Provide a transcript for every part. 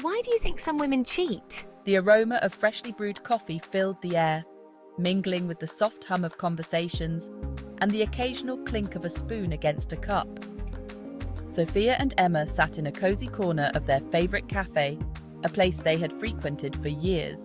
Why do you think some women cheat? The aroma of freshly brewed coffee filled the air, mingling with the soft hum of conversations and the occasional clink of a spoon against a cup. Sophia and Emma sat in a cozy corner of their favorite cafe, a place they had frequented for years.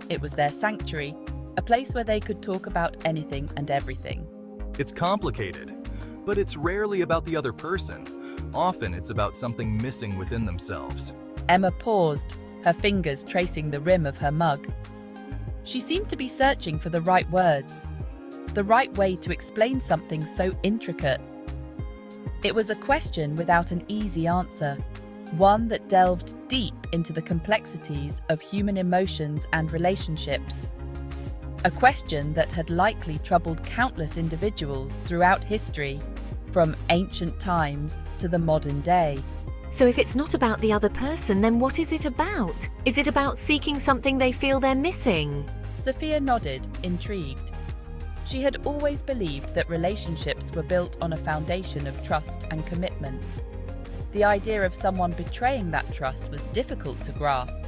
It was their sanctuary, a place where they could talk about anything and everything. It's complicated, but it's rarely about the other person. Often it's about something missing within themselves. Emma paused, her fingers tracing the rim of her mug. She seemed to be searching for the right words, the right way to explain something so intricate. It was a question without an easy answer, one that delved deep into the complexities of human emotions and relationships. A question that had likely troubled countless individuals throughout history, from ancient times to the modern day. So if it's not about the other person, then what is it about? Is it about seeking something they feel they're missing? Sophia nodded, intrigued. She had always believed that relationships were built on a foundation of trust and commitment. The idea of someone betraying that trust was difficult to grasp.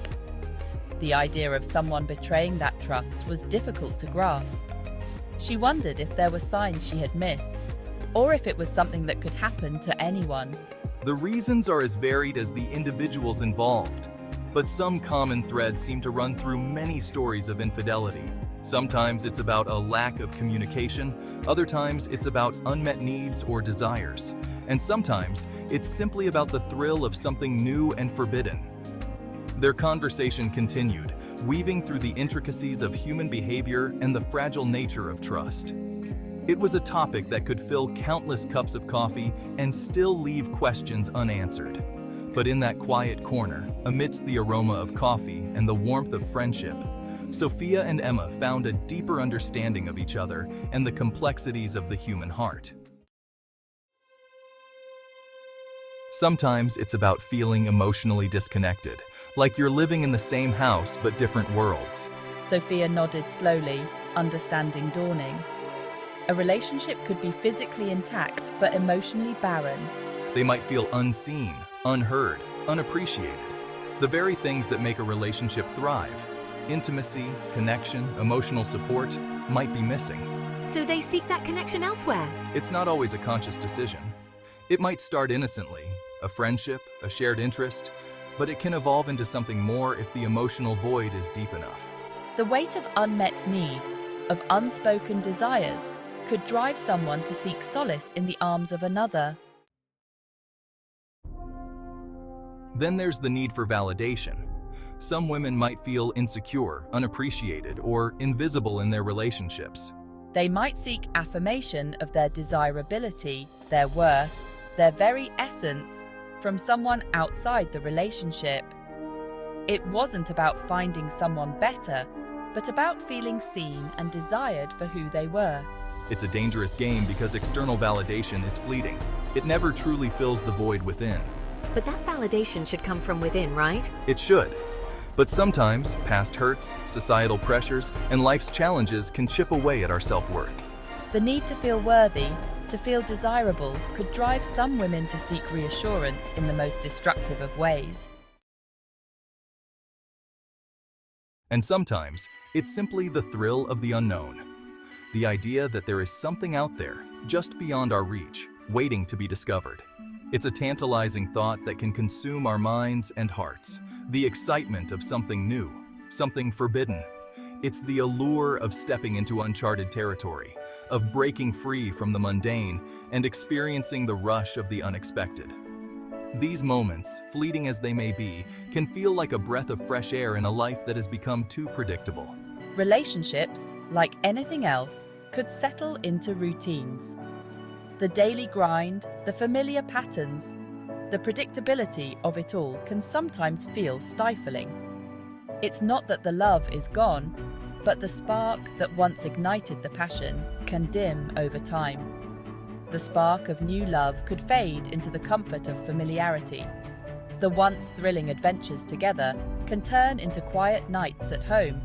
She wondered if there were signs she had missed, or if it was something that could happen to anyone. The reasons are as varied as the individuals involved, but some common threads seem to run through many stories of infidelity. Sometimes it's about a lack of communication, other times it's about unmet needs or desires, and sometimes it's simply about the thrill of something new and forbidden. Their conversation continued, weaving through the intricacies of human behavior and the fragile nature of trust. It was a topic that could fill countless cups of coffee and still leave questions unanswered. But in that quiet corner, amidst the aroma of coffee and the warmth of friendship, Sophia and Emma found a deeper understanding of each other and the complexities of the human heart. Sometimes it's about feeling emotionally disconnected, like you're living in the same house but different worlds. Sophia nodded slowly, understanding dawning. A relationship could be physically intact but emotionally barren. They might feel unseen, unheard, unappreciated. The very things that make a relationship thrive. Intimacy, connection, emotional support might be missing. So they seek that connection elsewhere? It's not always a conscious decision. It might start innocently, a friendship, a shared interest, but it can evolve into something more if the emotional void is deep enough. The weight of unmet needs, of unspoken desires, could drive someone to seek solace in the arms of another. Then there's the need for validation. Some women might feel insecure, unappreciated, or invisible in their relationships. They might seek affirmation of their desirability, their worth, their very essence from someone outside the relationship. It wasn't about finding someone better, but about feeling seen and desired for who they were. It's a dangerous game because external validation is fleeting. It never truly fills the void within. But that validation should come from within, right? It should. But sometimes, past hurts, societal pressures, and life's challenges can chip away at our self-worth. The need to feel worthy, to feel desirable, could drive some women to seek reassurance in the most destructive of ways. And sometimes, it's simply the thrill of the unknown. The idea that there is something out there, just beyond our reach, waiting to be discovered. It's a tantalizing thought that can consume our minds and hearts. The excitement of something new, something forbidden. It's the allure of stepping into uncharted territory, of breaking free from the mundane and experiencing the rush of the unexpected. These moments, fleeting as they may be, can feel like a breath of fresh air in a life that has become too predictable. Relationships, like anything else, could settle into routines. The daily grind, the familiar patterns, the predictability of it all can sometimes feel stifling. It's not that the love is gone, but the spark that once ignited the passion can dim over time. The spark of new love could fade into the comfort of familiarity. The once thrilling adventures together can turn into quiet nights at home.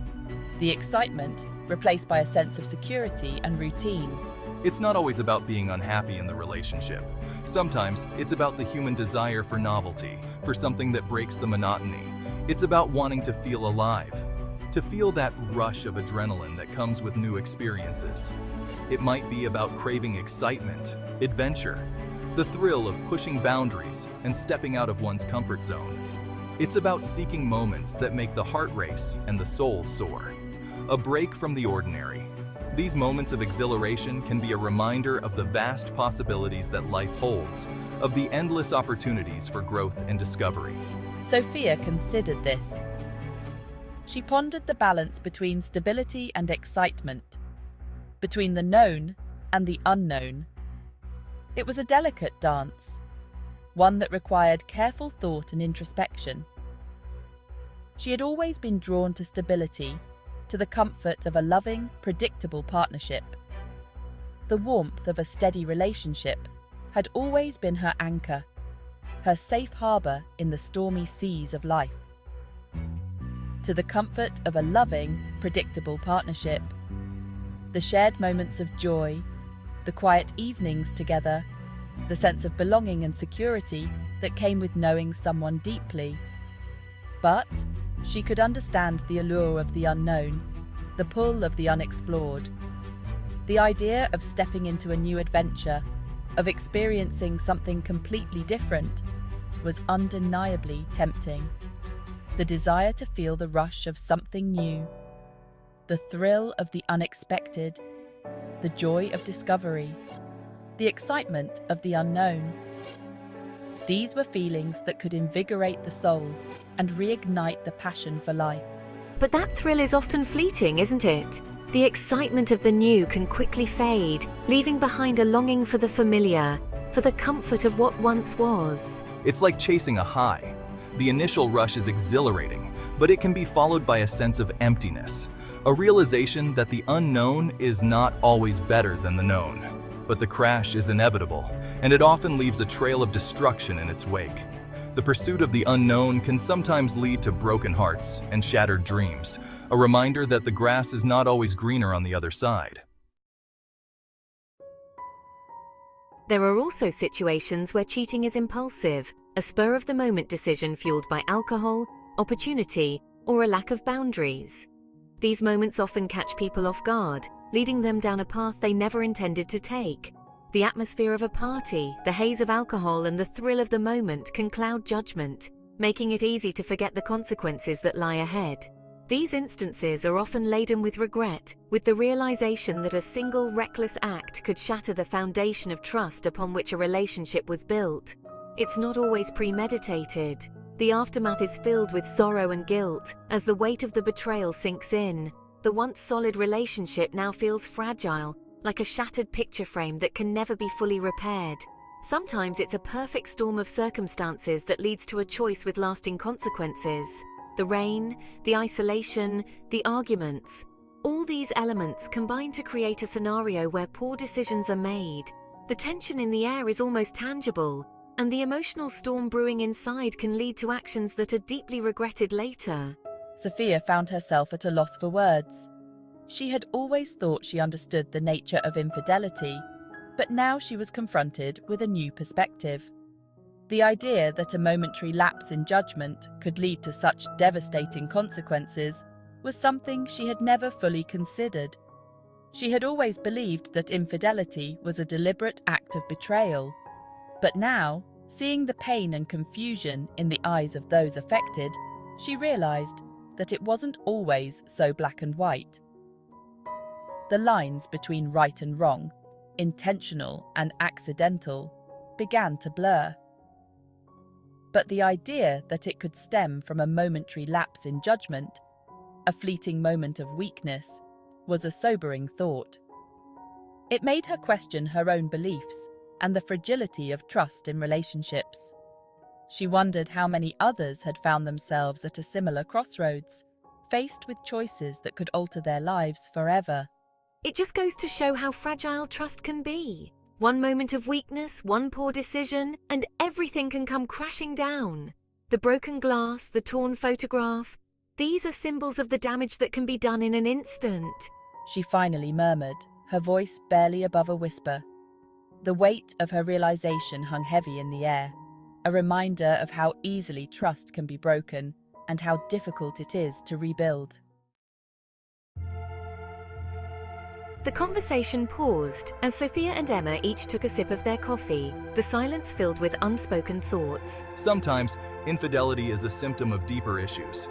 The excitement replaced by a sense of security and routine. It's not always about being unhappy in the relationship. Sometimes it's about the human desire for novelty, for something that breaks the monotony. It's about wanting to feel alive, to feel that rush of adrenaline that comes with new experiences. It might be about craving excitement, adventure, the thrill of pushing boundaries and stepping out of one's comfort zone. It's about seeking moments that make the heart race and the soul soar. A break from the ordinary. These moments of exhilaration can be a reminder of the vast possibilities that life holds, of the endless opportunities for growth and discovery. Sophia considered this. She pondered the balance between stability and excitement, between the known and the unknown. It was a delicate dance, one that required careful thought and introspection. She had always been drawn to stability, to the comfort of a loving, predictable partnership. The warmth of a steady relationship had always been her anchor, her safe harbour in the stormy seas of life. To the comfort of a loving, predictable partnership, the shared moments of joy, the quiet evenings together, the sense of belonging and security that came with knowing someone deeply. But she could understand the allure of the unknown, the pull of the unexplored. The idea of stepping into a new adventure, of experiencing something completely different, was undeniably tempting. The desire to feel the rush of something new, the thrill of the unexpected, the joy of discovery, the excitement of the unknown. These were feelings that could invigorate the soul and reignite the passion for life. But that thrill is often fleeting, isn't it? The excitement of the new can quickly fade, leaving behind a longing for the familiar, for the comfort of what once was. It's like chasing a high. The initial rush is exhilarating, but it can be followed by a sense of emptiness, a realization that the unknown is not always better than the known. But the crash is inevitable, and it often leaves a trail of destruction in its wake. The pursuit of the unknown can sometimes lead to broken hearts and shattered dreams, a reminder that the grass is not always greener on the other side. There are also situations where cheating is impulsive, a spur-of-the-moment decision fueled by alcohol, opportunity, or a lack of boundaries. These moments often catch people off guard, leading them down a path they never intended to take. The atmosphere of a party, the haze of alcohol, and the thrill of the moment can cloud judgment, making it easy to forget the consequences that lie ahead. These instances are often laden with regret, with the realization that a single reckless act could shatter the foundation of trust upon which a relationship was built. It's not always premeditated. The aftermath is filled with sorrow and guilt as the weight of the betrayal sinks in. The once solid relationship now feels fragile, like a shattered picture frame that can never be fully repaired. Sometimes it's a perfect storm of circumstances that leads to a choice with lasting consequences. The rain, the isolation, the arguments. All these elements combine to create a scenario where poor decisions are made. The tension in the air is almost tangible, and the emotional storm brewing inside can lead to actions that are deeply regretted later. Sophia found herself at a loss for words. She had always thought she understood the nature of infidelity, but now she was confronted with a new perspective. The idea that a momentary lapse in judgment could lead to such devastating consequences was something she had never fully considered. She had always believed that infidelity was a deliberate act of betrayal, but now, seeing the pain and confusion in the eyes of those affected, she realized that it wasn't always so black and white. The lines between right and wrong, intentional and accidental, began to blur. But the idea that it could stem from a momentary lapse in judgment, a fleeting moment of weakness, was a sobering thought. It made her question her own beliefs and the fragility of trust in relationships. She wondered how many others had found themselves at a similar crossroads, faced with choices that could alter their lives forever. It just goes to show how fragile trust can be. One moment of weakness, one poor decision, and everything can come crashing down. The broken glass, the torn photograph, these are symbols of the damage that can be done in an instant. She finally murmured, her voice barely above a whisper. The weight of her realization hung heavy in the air, a reminder of how easily trust can be broken and how difficult it is to rebuild. The conversation paused as Sophia and Emma each took a sip of their coffee, the silence filled with unspoken thoughts. Sometimes, infidelity is a symptom of deeper issues.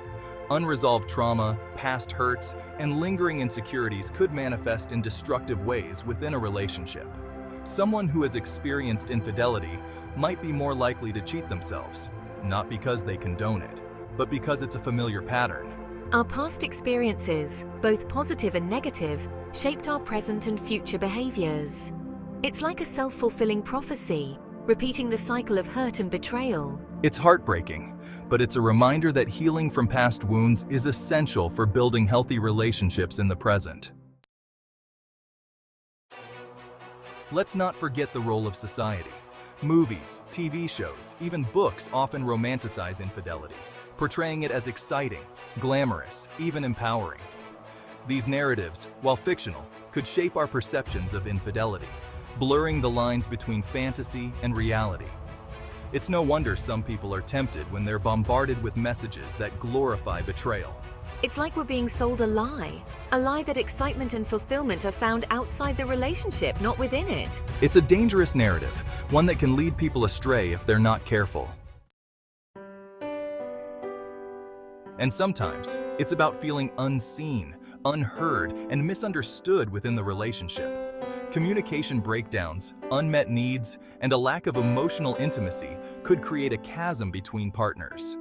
Unresolved trauma, past hurts, and lingering insecurities could manifest in destructive ways within a relationship. Someone who has experienced infidelity might be more likely to cheat themselves, not because they condone it, but because it's a familiar pattern. Our past experiences, both positive and negative, shaped our present and future behaviors. It's like a self-fulfilling prophecy, repeating the cycle of hurt and betrayal. It's heartbreaking, but it's a reminder that healing from past wounds is essential for building healthy relationships in the present. Let's not forget the role of society. Movies, TV shows, even books often romanticize infidelity, portraying it as exciting, glamorous, even empowering. These narratives, while fictional, could shape our perceptions of infidelity, blurring the lines between fantasy and reality. It's no wonder some people are tempted when they're bombarded with messages that glorify betrayal. It's like we're being sold a lie that excitement and fulfillment are found outside the relationship, not within it. It's a dangerous narrative, one that can lead people astray if they're not careful. And sometimes, it's about feeling unseen, unheard, and misunderstood within the relationship. Communication breakdowns, unmet needs, and a lack of emotional intimacy could create a chasm between partners.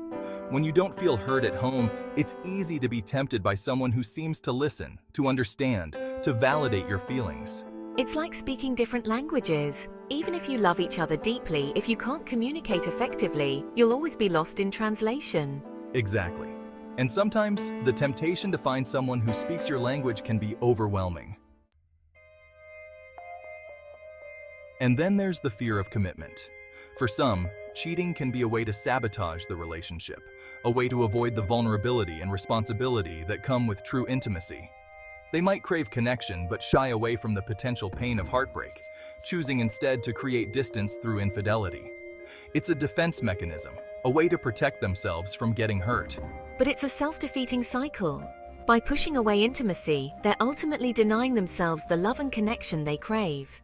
When you don't feel heard at home, it's easy to be tempted by someone who seems to listen, to understand, to validate your feelings. It's like speaking different languages. Even if you love each other deeply, if you can't communicate effectively, you'll always be lost in translation. Exactly. And sometimes, the temptation to find someone who speaks your language can be overwhelming. And then there's the fear of commitment. For some, cheating can be a way to sabotage the relationship, a way to avoid the vulnerability and responsibility that come with true intimacy. They might crave connection but shy away from the potential pain of heartbreak, choosing instead to create distance through infidelity. It's a defense mechanism, a way to protect themselves from getting hurt. But it's a self-defeating cycle. By pushing away intimacy, they're ultimately denying themselves the love and connection they crave.